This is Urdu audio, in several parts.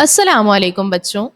السلام علیکم بچوں۔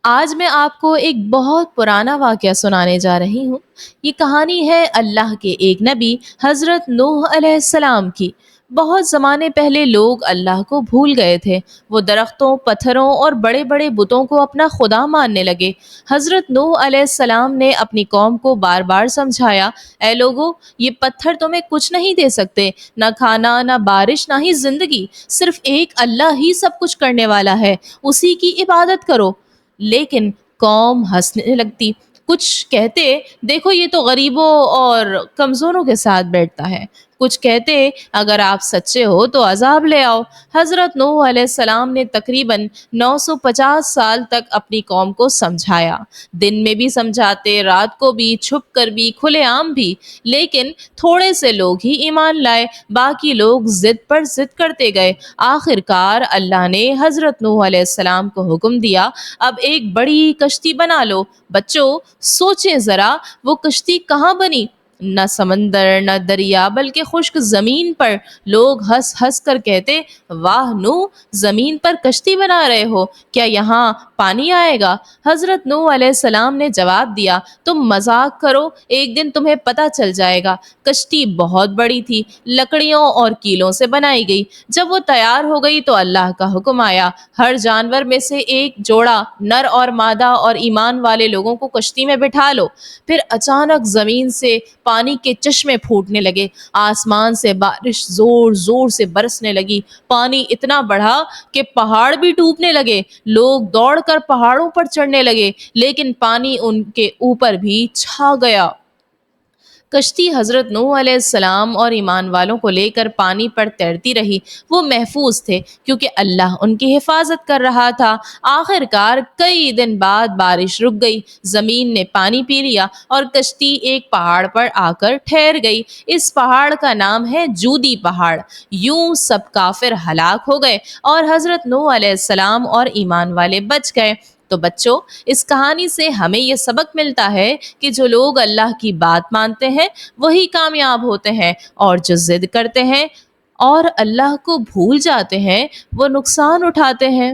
آج میں آپ کو ایک بہت پرانا واقعہ سنانے جا رہی ہوں۔ یہ کہانی ہے اللہ کے ایک نبی حضرت نوح علیہ السلام کی۔ بہت زمانے پہلے لوگ اللہ کو بھول گئے تھے۔ وہ درختوں، پتھروں اور بڑے بڑے بتوں کو اپنا خدا ماننے لگے۔ حضرت نوح علیہ السلام نے اپنی قوم کو بار بار سمجھایا، اے لوگو، یہ پتھر تمہیں کچھ نہیں دے سکتے، نہ کھانا، نہ بارش، نہ ہی زندگی۔ صرف ایک اللہ ہی سب کچھ کرنے والا ہے، اسی کی عبادت کرو۔ لیکن قوم ہنسنے لگتی۔ کچھ کہتے، دیکھو یہ تو غریبوں اور کمزوروں کے ساتھ بیٹھتا ہے۔ کچھ کہتے، اگر آپ سچے ہو تو عذاب لے آؤ۔ حضرت نوح علیہ السلام نے تقریباً 950 سال تک اپنی قوم کو سمجھایا۔ دن میں بھی سمجھاتے، رات کو بھی، چھپ کر بھی، کھلے عام بھی۔ لیکن تھوڑے سے لوگ ہی ایمان لائے، باقی لوگ ضد پر ضد کرتے گئے۔ آخر کار اللہ نے حضرت نوح علیہ السلام کو حکم دیا، اب ایک بڑی کشتی بنا لو۔ بچوں سوچیں ذرا، وہ کشتی کہاں بنی؟ نہ سمندر، نہ دریا، بلکہ خشک زمین پر۔ لوگ ہنس ہنس کر کہتے، واہ نوح، زمین پر کشتی بنا رہے ہو، کیا یہاں پانی آئے گا؟ حضرت نوح علیہ السلام نے جواب دیا، تم مذاق کرو، ایک دن تمہیں پتہ چل جائے گا۔ کشتی بہت بڑی تھی، لکڑیوں اور کیلوں سے بنائی گئی۔ جب وہ تیار ہو گئی تو اللہ کا حکم آیا، ہر جانور میں سے ایک جوڑا، نر اور مادہ اور ایمان والے لوگوں کو کشتی میں بٹھا لو۔ پھر اچانک زمین سے پانی کے چشمے پھوٹنے لگے، آسمان سے بارش زور زور سے برسنے لگی۔ پانی اتنا بڑھا کہ پہاڑ بھی ڈوبنے لگے۔ لوگ دوڑ کر پہاڑوں پر چڑھنے لگے، لیکن پانی ان کے اوپر بھی چھا گیا۔ کشتی حضرت نوح علیہ السلام اور ایمان والوں کو لے کر پانی پر تیرتی رہی۔ وہ محفوظ تھے کیونکہ اللہ ان کی حفاظت کر رہا تھا۔ آخر کار کئی دن بعد بارش رک گئی، زمین نے پانی پی لیا اور کشتی ایک پہاڑ پر آ کر ٹھہر گئی۔ اس پہاڑ کا نام ہے جودی پہاڑ۔ یوں سب کافر ہلاک ہو گئے اور حضرت نوح علیہ السلام اور ایمان والے بچ گئے۔ تو بچوں، اس کہانی سے ہمیں یہ سبق ملتا ہے کہ جو لوگ اللہ کی بات مانتے ہیں وہی کامیاب ہوتے ہیں، اور جو ضد کرتے ہیں اور اللہ کو بھول جاتے ہیں وہ نقصان اٹھاتے ہیں۔